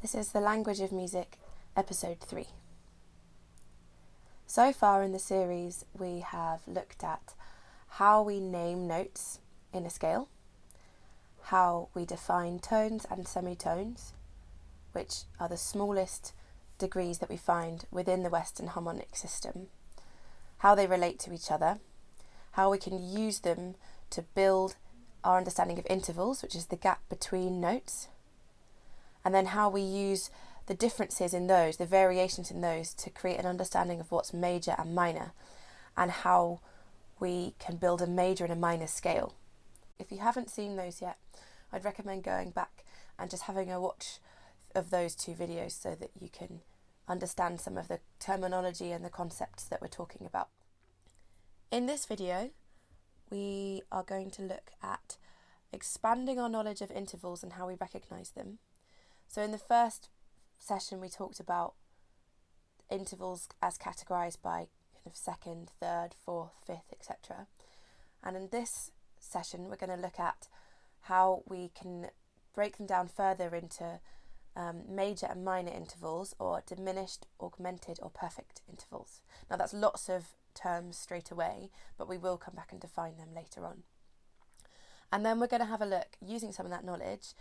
This is the Language of Music, episode 3. So far in the series, we have looked at how we name notes in a scale, how we define tones and semitones, which are the smallest degrees that we find within the Western harmonic system, how they relate to each other, how we can use them to build our understanding of intervals, which is the gap between notes, and then how we use the differences in those, the variations in those, to create an understanding of what's major and minor, and how we can build a major and a minor scale. If you haven't seen those yet, I'd recommend going back and just having a watch of those two videos so that you can understand some of the terminology and the concepts that we're talking about. In this video, we are going to look at expanding our knowledge of intervals and how we recognise them. So in the first session, we talked about intervals as categorised by second, third, fourth, fifth, etc. And in this session, we're going to look at how we can break them down further into major and minor intervals, or diminished, augmented, or perfect intervals. Now that's lots of terms straight away, but we will come back and define them later on. And then we're going to have a look, using some of that knowledge,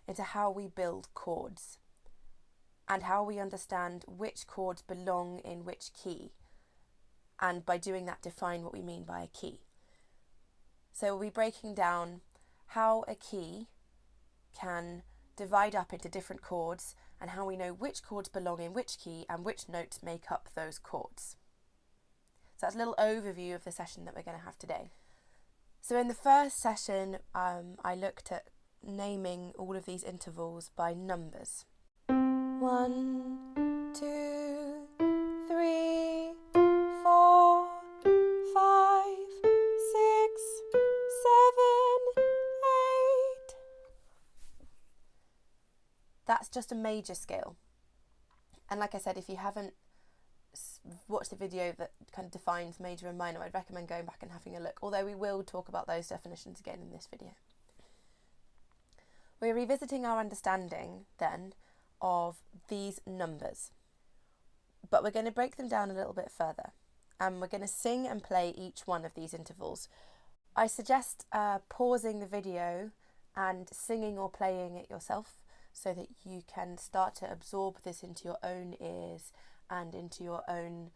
into how we build chords and how we understand which chords belong in which key, and by doing that define what we mean by a key. So we'll be breaking down how a key can divide up into different chords and how we know which chords belong in which key and which notes make up those chords. So that's a little overview of the session that we're going to have today. So in the first session, I looked at naming all of these intervals by numbers. 1, 2, 3, 4, 5, 6, 7, 8. That's just a major scale. And like I said, if you haven't watched the video that kind of defines major and minor, I'd recommend going back and having a look, although we will talk about those definitions again in this video. We're revisiting our understanding then of these numbers, but we're going to break them down a little bit further, and we're going to sing and play each one of these intervals. I suggest pausing the video and singing or playing it yourself so that you can start to absorb this into your own ears and into your own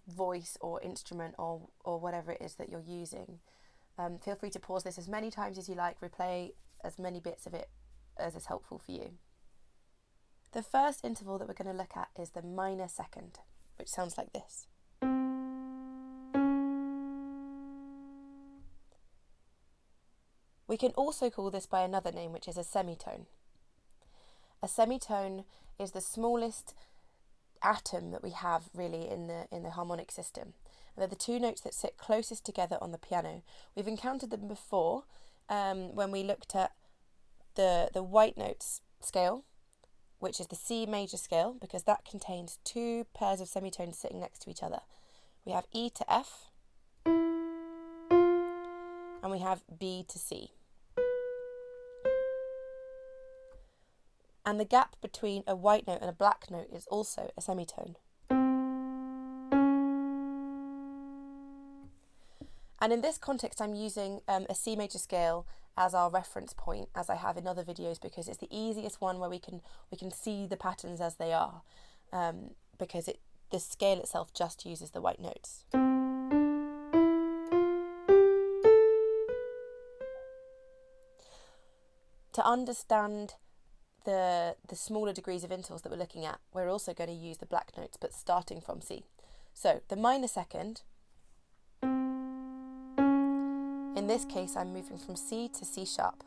voice or instrument or whatever it is that you're using. Feel free to pause this as many times as you like, replay as many bits of it as is helpful for you. The first interval that we're going to look at is the minor second, which sounds like this. We can also call this by another name, which is a semitone. A semitone is the smallest atom that we have really in the harmonic system. And they're the two notes that sit closest together on the piano. We've encountered them before when we looked at the white notes scale, which is the C major scale, because that contains two pairs of semitones sitting next to each other. We have E to F and we have B to C. And the gap between a white note and a black note is also a semitone. And in this context, I'm using a C major scale as our reference point, as I have in other videos, because it's the easiest one where we can see the patterns as they are, because the scale itself just uses the white notes. To understand the smaller degrees of intervals that we're looking at, we're also going to use the black notes, but starting from C. So the minor second, in this case I'm moving from C to C sharp.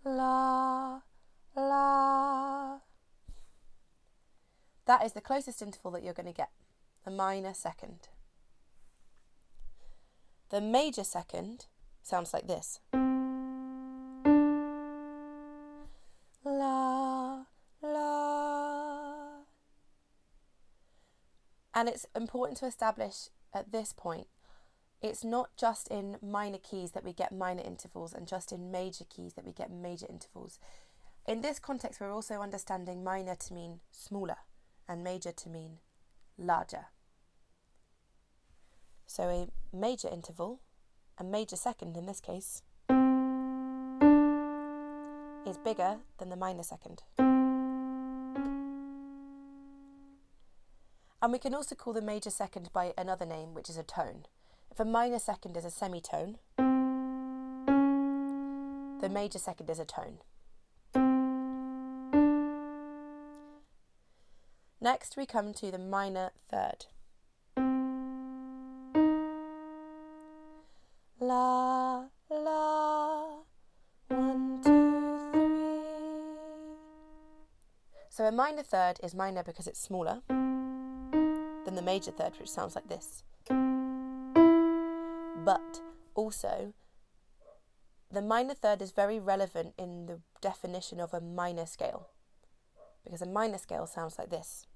La, la. That is the closest interval that you're going to get, a minor second. The major second sounds like this. La, la. And it's important to establish at this point it's not just in minor keys that we get minor intervals and just in major keys that we get major intervals. In this context, we're also understanding minor to mean smaller and major to mean larger. So a major interval, a major second in this case, is bigger than the minor second. And we can also call the major second by another name, which is a tone. If a minor second is a semitone, the major second is a tone. Next, we come to the minor third. La, la, 1, 2, 3. So a minor third is minor because it's smaller than the major third, which sounds like this. But also, the minor third is very relevant in the definition of a minor scale, because a minor scale sounds like this.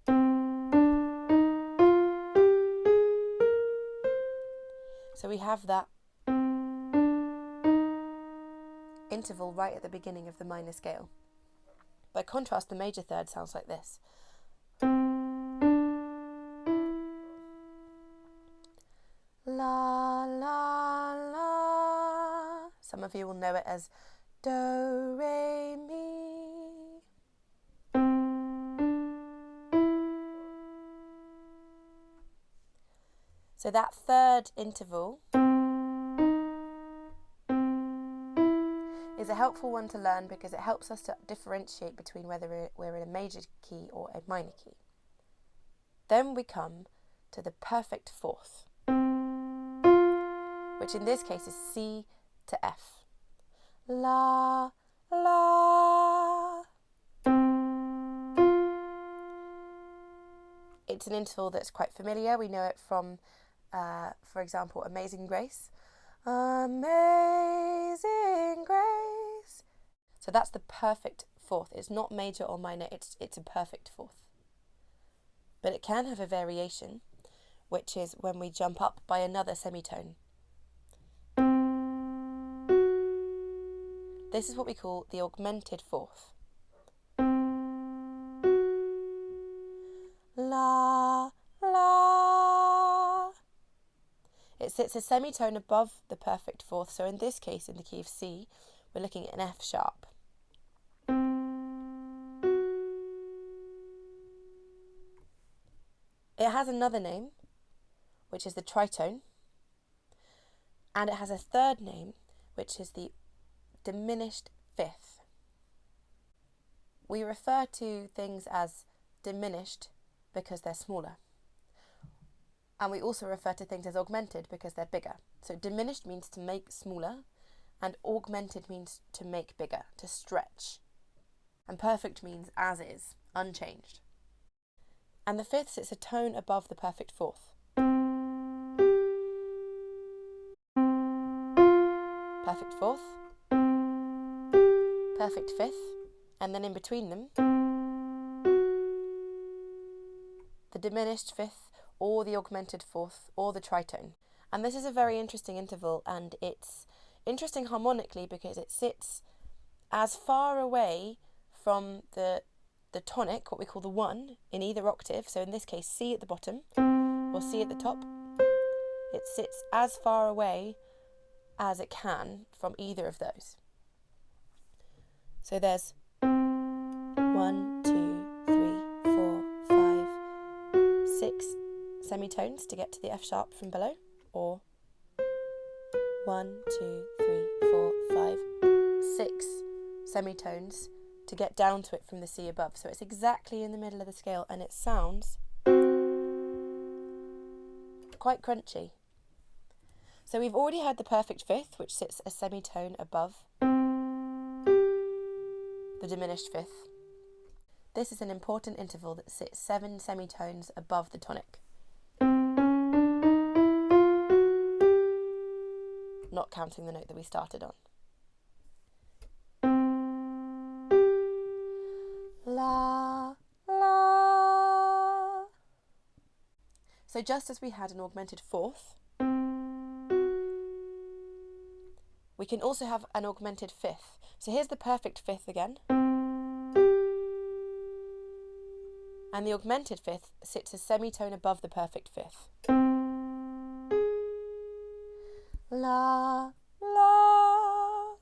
So we have that interval right at the beginning of the minor scale. By contrast, the major third sounds like this. La, la, la. Some of you will know it as do, re, mi. So that third interval is a helpful one to learn because it helps us to differentiate between whether we're in a major key or a minor key. Then we come to the perfect fourth, which in this case is C to F. La, la. It's an interval that's quite familiar. We know it from, for example, Amazing Grace. Amazing Grace. So that's the perfect fourth. It's not major or minor, it's a perfect fourth. But it can have a variation, which is when we jump up by another semitone. This is what we call the augmented fourth. La, la. It sits a semitone above the perfect fourth, so in this case, in the key of C, we're looking at an F sharp. It has another name, which is the tritone, and it has a third name, which is the diminished fifth. We refer to things as diminished because they're smaller. And we also refer to things as augmented because they're bigger. So diminished means to make smaller, and augmented means to make bigger, to stretch. And perfect means as is, unchanged. And the fifth sits a tone above the perfect fourth. Perfect fourth, perfect fifth, and then in between them, the diminished fifth, or the augmented fourth, or the tritone. And this is a very interesting interval, and it's interesting harmonically because it sits as far away from the tonic, what we call the one, in either octave, so in this case C at the bottom, or C at the top. It sits as far away as it can from either of those. So there's 1, 2, 3, 4, 5, 6 semitones to get to the F sharp from below, or 1, 2, 3, 4, 5, 6 semitones to get down to it from the C above. So it's exactly in the middle of the scale, and it sounds quite crunchy. So we've already had the perfect fifth, which sits a semitone above the diminished fifth. This is an important interval that sits 7 semitones above the tonic, not counting the note that we started on. La, la. So just as we had an augmented fourth, We can also have an augmented fifth. So here's the perfect fifth again. And the augmented fifth sits a semitone above the perfect fifth. La, la.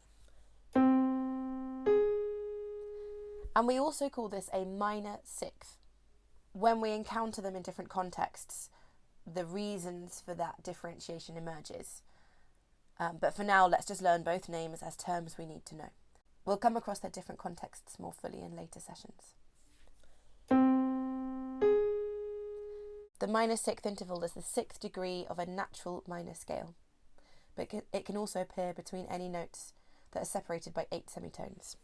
And we also call this a minor sixth. When we encounter them in different contexts, the reasons for that differentiation emerges. But for now, let's just learn both names as terms we need to know. We'll come across their different contexts more fully in later sessions. The minor sixth interval is the sixth degree of a natural minor scale, but it can also appear between any notes that are separated by 8 semitones.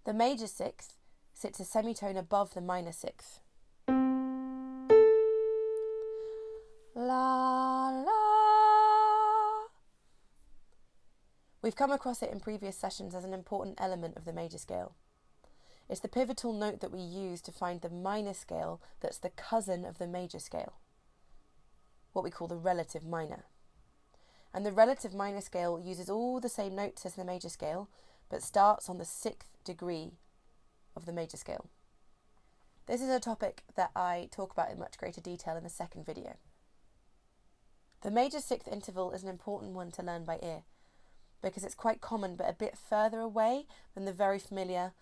The major sixth sits a semitone above the minor sixth. La, la. We've come across it in previous sessions as an important element of the major scale. It's the pivotal note that we use to find the minor scale that's the cousin of the major scale, what we call the relative minor. And the relative minor scale uses all the same notes as the major scale, but starts on the 6th degree of the major scale. This is a topic that I talk about in much greater detail in the second video. The major sixth interval is an important one to learn by ear, because it's quite common but a bit further away than the very familiar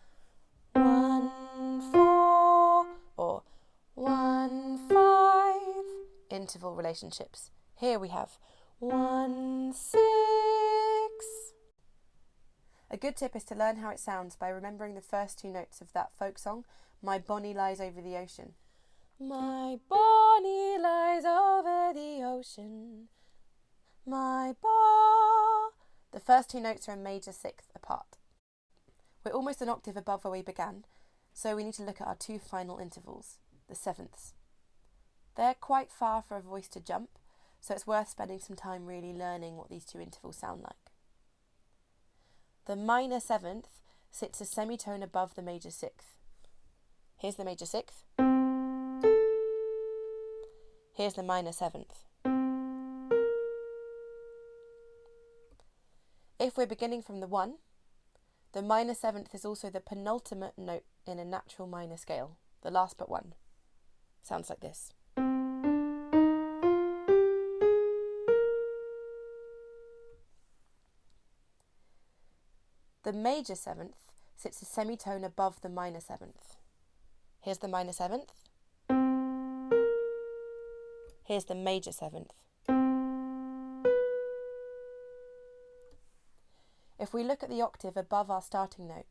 1-4 or 1-5 interval relationships. Here we have 1-6. A good tip is to learn how it sounds by remembering the first 2 notes of that folk song, My Bonnie Lies Over the Ocean. My Bonnie lies over the ocean. My The first 2 notes are a major sixth apart. We're almost an octave above where we began, so we need to look at our 2 final intervals, the sevenths. They're quite far for a voice to jump, so it's worth spending some time really learning what these 2 intervals sound like. The minor seventh sits a semitone above the major sixth. Here's the major sixth. Here's the minor seventh. If we're beginning from the 1, the minor seventh is also the penultimate note in a natural minor scale, the last but 1. Sounds like this. The major seventh sits a semitone above the minor seventh. Here's the minor seventh. Here's the major seventh. If we look at the octave above our starting note,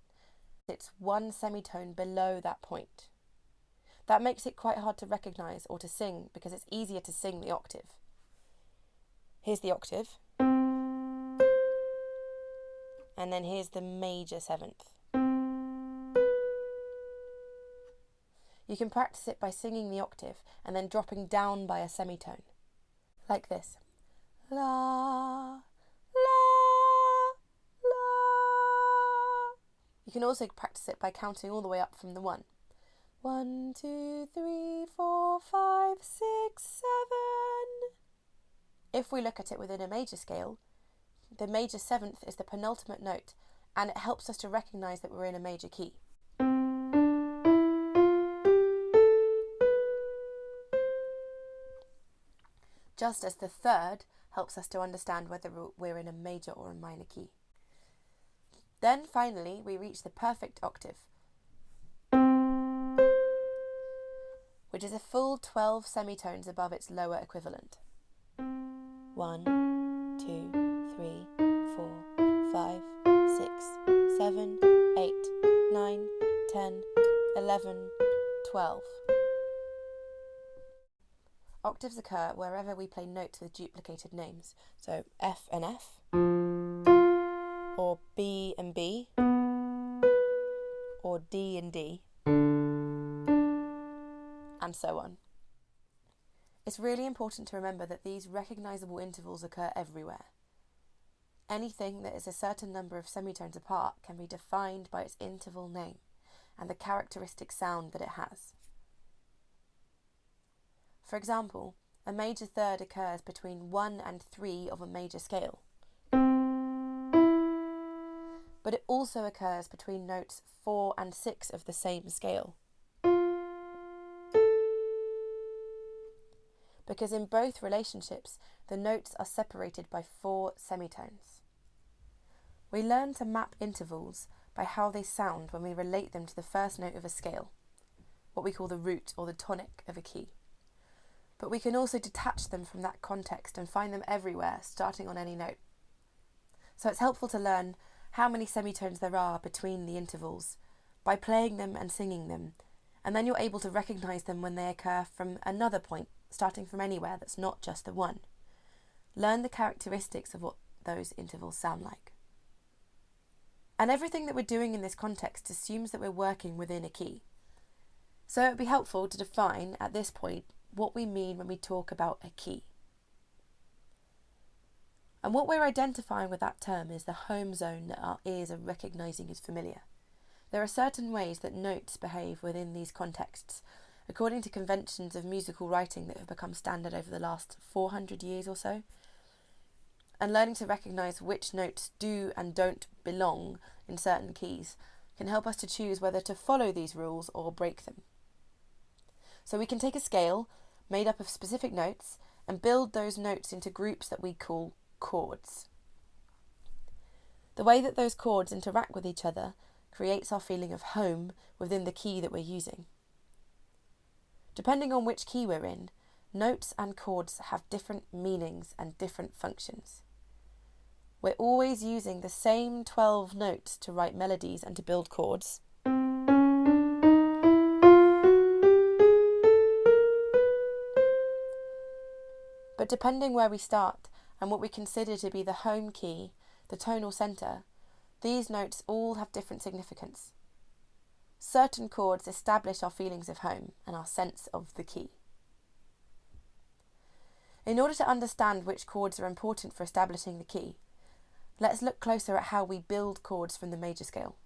it's 1 semitone below that point. That makes it quite hard to recognise or to sing because it's easier to sing the octave. Here's the octave. And then here's the major seventh. You can practice it by singing the octave and then dropping down by a semitone, like this. La, la, la. You can also practice it by counting all the way up from the 1. 1, 2, 3, 4, 5, 6, 7. If we look at it within a major scale, the major seventh is the penultimate note, and it helps us to recognise that we're in a major key. Just as the third helps us to understand whether we're in a major or a minor key. Then finally we reach the perfect octave, which is a full 12 semitones above its lower equivalent. 1, 2, 3, 4, 5, 6, 7, 8, 9, 10, 11, 12. Octaves occur wherever we play notes with duplicated names, so F and F, or B and B, or D and D, and so on. It's really important to remember that these recognisable intervals occur everywhere. Anything that is a certain number of semitones apart can be defined by its interval name and the characteristic sound that it has. For example, a major third occurs between 1 and 3 of a major scale. But it also occurs between notes 4 and 6 of the same scale. Because in both relationships, the notes are separated by 4 semitones. We learn to map intervals by how they sound when we relate them to the first note of a scale, what we call the root or the tonic of a key. But we can also detach them from that context and find them everywhere, starting on any note. So it's helpful to learn how many semitones there are between the intervals by playing them and singing them, and then you're able to recognise them when they occur from another point, starting from anywhere that's not just the one. Learn the characteristics of what those intervals sound like. And everything that we're doing in this context assumes that we're working within a key. So it would be helpful to define, at this point, what we mean when we talk about a key. And what we're identifying with that term is the home zone that our ears are recognising as familiar. There are certain ways that notes behave within these contexts, according to conventions of musical writing that have become standard over the last 400 years or so. And learning to recognise which notes do and don't belong in certain keys can help us to choose whether to follow these rules or break them. So we can take a scale made up of specific notes and build those notes into groups that we call chords. The way that those chords interact with each other creates our feeling of home within the key that we're using. Depending on which key we're in, notes and chords have different meanings and different functions. We're always using the same 12 notes to write melodies and to build chords. But depending where we start and what we consider to be the home key, the tonal centre, these notes all have different significance. Certain chords establish our feelings of home and our sense of the key. In order to understand which chords are important for establishing the key, let's look closer at how we build chords from the major scale.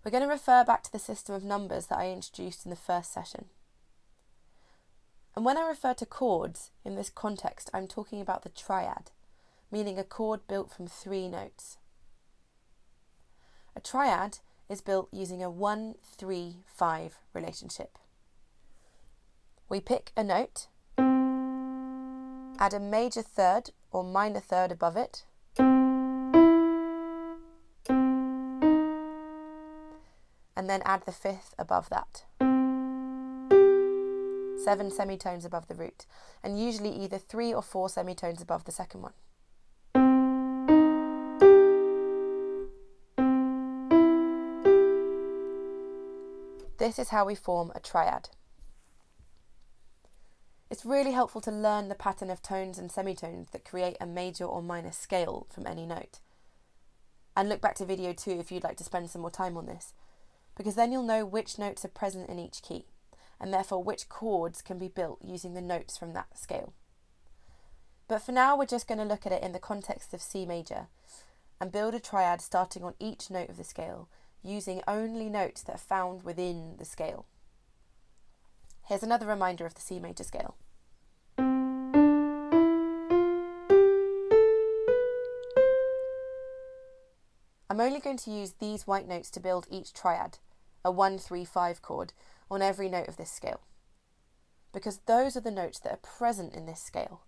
We're going to refer back to the system of numbers that I introduced in the first session. And when I refer to chords in this context, I'm talking about the triad, meaning a chord built from 3 notes. A triad is built using a 1-3-5 relationship. We pick a note, add a major third or minor third above it, and then add the 5th above that. 7 semitones above the root, and usually either 3 or 4 semitones above the second one. This is how we form a triad. It's really helpful to learn the pattern of tones and semitones that create a major or minor scale from any note. And look back to video 2 if you'd like to spend some more time on this, because then you'll know which notes are present in each key, and therefore which chords can be built using the notes from that scale. But for now, we're just going to look at it in the context of C major and build a triad starting on each note of the scale, using only notes that are found within the scale. Here's another reminder of the C major scale. I'm only going to use these white notes to build each triad, a 1-3-5 chord, on every note of this scale, because those are the notes that are present in this scale.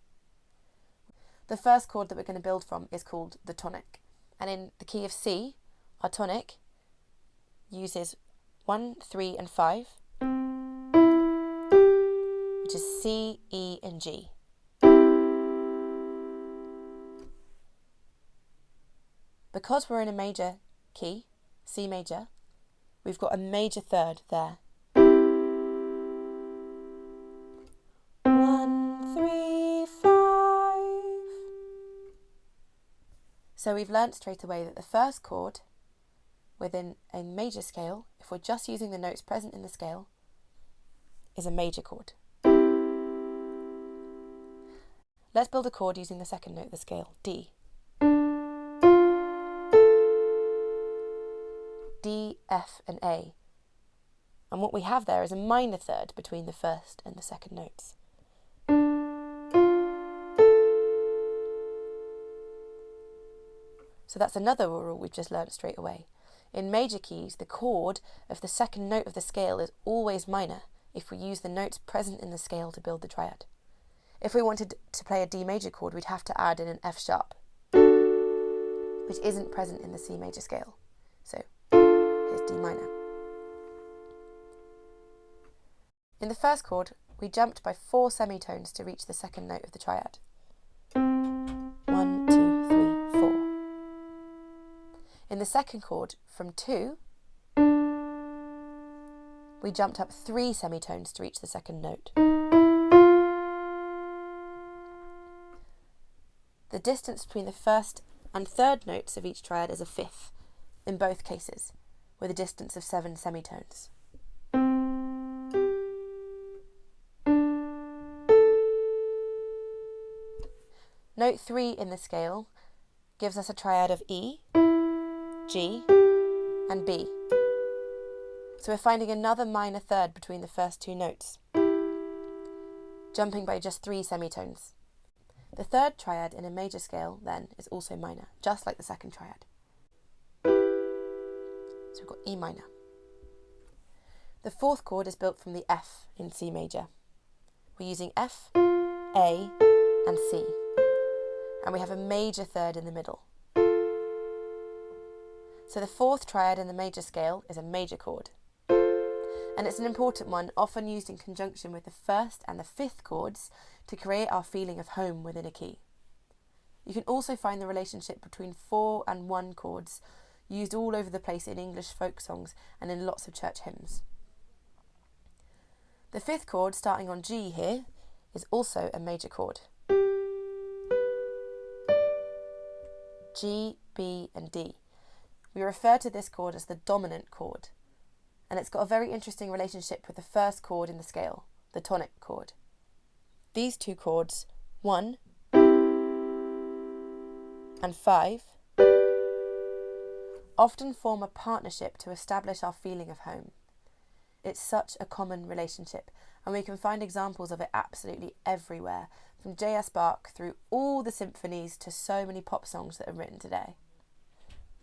The first chord that we're going to build from is called the tonic, and in the key of C, our tonic uses 1, 3 and 5, which is C, E and G. Because we're in a major key, C major, we've got a major third there. 1, 3, 5. So we've learnt straight away that the first chord within a major scale, if we're just using the notes present in the scale, is a major chord. Let's build a chord using the second note of the scale, D. D, F and A. And what we have there is a minor third between the first and the second notes. So that's another rule we've just learnt straight away. In major keys, the chord of the second note of the scale is always minor if we use the notes present in the scale to build the triad. If we wanted to play a D major chord, we'd have to add in an F sharp, which isn't present in the C major scale. So here's D minor. In the first chord, we jumped by 4 semitones to reach the second note of the triad. 1, 2, 3, 4. In the second chord, from 2, we jumped up 3 semitones to reach the second note. The distance between the first and third notes of each triad is a fifth, in both cases, with a distance of 7 semitones. Note 3 in the scale gives us a triad of E, G, and B. So we're finding another minor third between the first 2 notes, jumping by just 3 semitones. The third triad in a major scale, then, is also minor, just like the second triad. So we've got E minor. The fourth chord is built from the F in C major. We're using F, A, and C. And we have a major third in the middle. So the fourth triad in the major scale is a major chord. And it's an important one, often used in conjunction with the first and the fifth chords to create our feeling of home within a key. You can also find the relationship between 4 and 1 chords used all over the place in English folk songs and in lots of church hymns. The fifth chord, starting on G here, is also a major chord. G, B, and D. We refer to this chord as the dominant chord, and it's got a very interesting relationship with the first chord in the scale, the tonic chord. These 2 chords, 1 and 5, often form a partnership to establish our feeling of home. It's such a common relationship, and we can find examples of it absolutely everywhere, from J.S. Bach through all the symphonies to so many pop songs that are written today.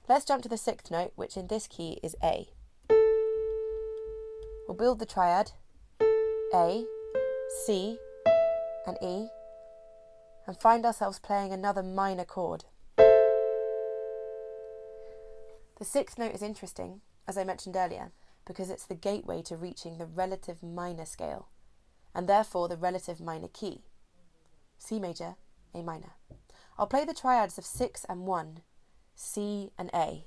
Let's jump to the 6th note, which in this key is A. We'll build the triad A, C, and E, and find ourselves playing another minor chord. The 6th note is interesting, as I mentioned earlier, because it's the gateway to reaching the relative minor scale, and therefore the relative minor key. C major, A minor. I'll play the triads of 6 and 1, C and A.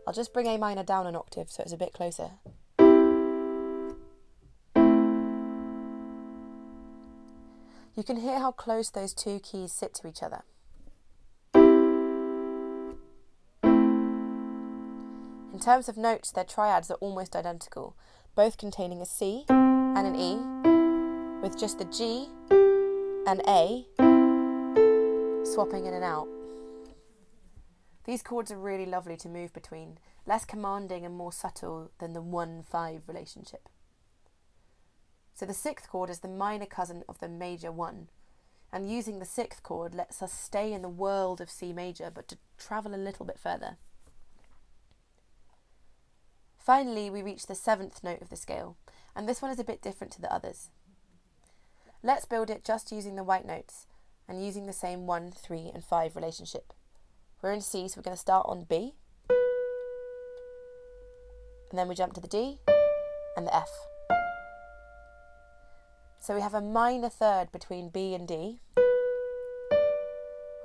I'll just bring A minor down an octave so it's a bit closer. You can hear how close those 2 keys sit to each other. In terms of notes, their triads are almost identical, both containing a C and an E, with just the G and A swapping in and out. These chords are really lovely to move between, less commanding and more subtle than the 1-5 relationship. So the 6th chord is the minor cousin of the major 1, and using the 6th chord lets us stay in the world of C major, but to travel a little bit further. Finally, we reach the 7th note of the scale, and this one is a bit different to the others. Let's build it just using the white notes, and using the same 1, 3, and 5 relationship. We're in C, so we're going to start on B, and then we jump to the D and the F. So we have a minor third between B and D,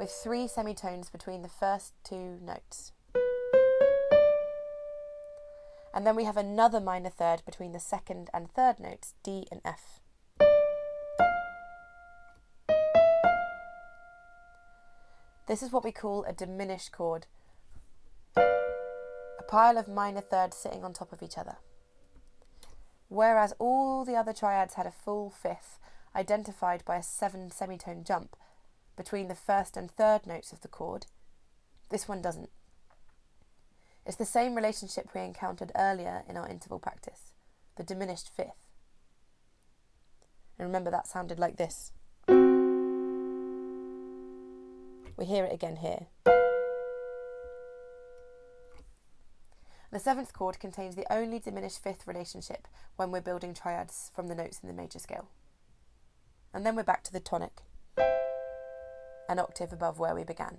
with 3 semitones between the first 2 notes. And then we have another minor third between the second and third notes, D and F. This is what we call a diminished chord, a pile of minor thirds sitting on top of each other. Whereas all the other triads had a full fifth, identified by a 7 semitone jump between the first and third notes of the chord, This one doesn't. It's the same relationship we encountered earlier in our interval practice, the diminished fifth. And remember, that sounded like this. We hear it again here. The seventh chord contains the only diminished fifth relationship when we're building triads from the notes in the major scale. And then we're back to the tonic, an octave above where we began.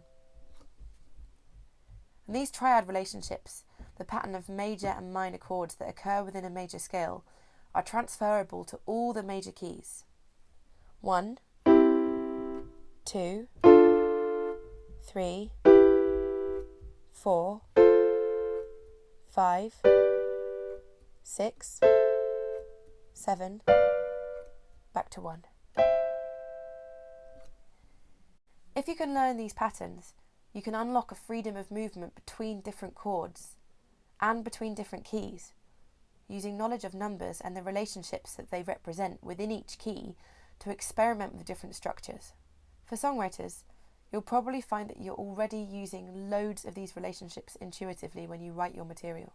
And these triad relationships, the pattern of major and minor chords that occur within a major scale, are transferable to all the major keys. 1, 2, 3, 4, 5, 6, 7, back to 1. If you can learn these patterns, you can unlock a freedom of movement between different chords and between different keys, using knowledge of numbers and the relationships that they represent within each key to experiment with different structures. For songwriters, you'll probably find that you're already using loads of these relationships intuitively when you write your material.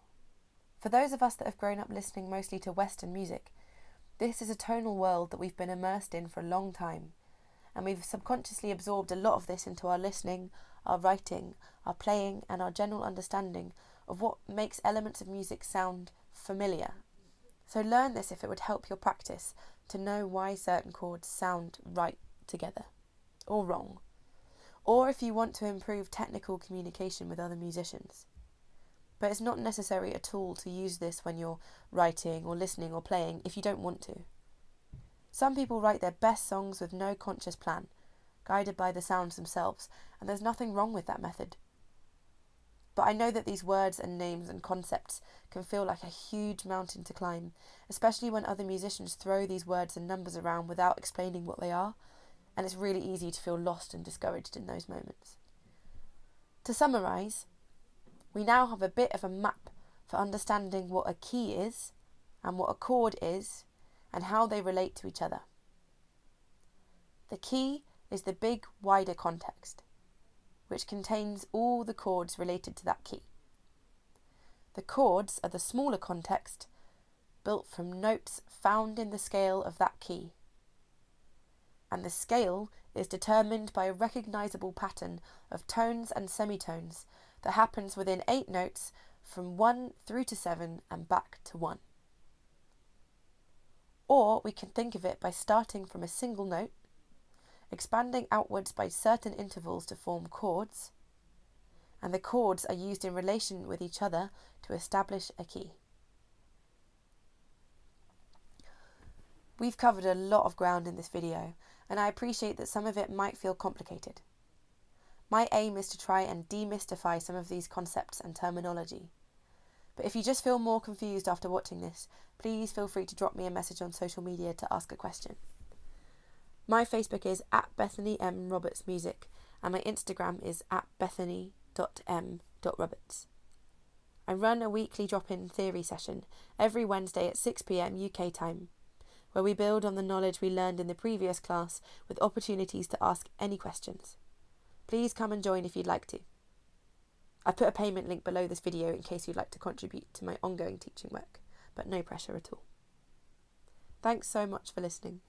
For those of us that have grown up listening mostly to Western music, this is a tonal world that we've been immersed in for a long time, and we've subconsciously absorbed a lot of this into our listening, our writing, our playing, and our general understanding of what makes elements of music sound familiar. So learn this if it would help your practice to know why certain chords sound right together, or wrong, or if you want to improve technical communication with other musicians. But it's not necessary at all to use this when you're writing or listening or playing if you don't want to. Some people write their best songs with no conscious plan, guided by the sounds themselves, and there's nothing wrong with that method. But I know that these words and names and concepts can feel like a huge mountain to climb, especially when other musicians throw these words and numbers around without explaining what they are, and it's really easy to feel lost and discouraged in those moments. To summarise, we now have a bit of a map for understanding what a key is and what a chord is and how they relate to each other. The key is the big, wider context, which contains all the chords related to that key. The chords are the smaller context, built from notes found in the scale of that key. And the scale is determined by a recognisable pattern of tones and semitones that happens within 8 notes from 1 through to 7 and back to 1. Or we can think of it by starting from a single note, expanding outwards by certain intervals to form chords, and the chords are used in relation with each other to establish a key. We've covered a lot of ground in this video, and I appreciate that some of it might feel complicated. My aim is to try and demystify some of these concepts and terminology. But if you just feel more confused after watching this, please feel free to drop me a message on social media to ask a question. My Facebook is @BethanyMRobertsMusic and my Instagram is @bethany.m.roberts. I run a weekly drop-in theory session every Wednesday at 6 p.m. UK time, where we build on the knowledge we learned in the previous class with opportunities to ask any questions. Please come and join if you'd like to. I've put a payment link below this video in case you'd like to contribute to my ongoing teaching work, but no pressure at all. Thanks so much for listening.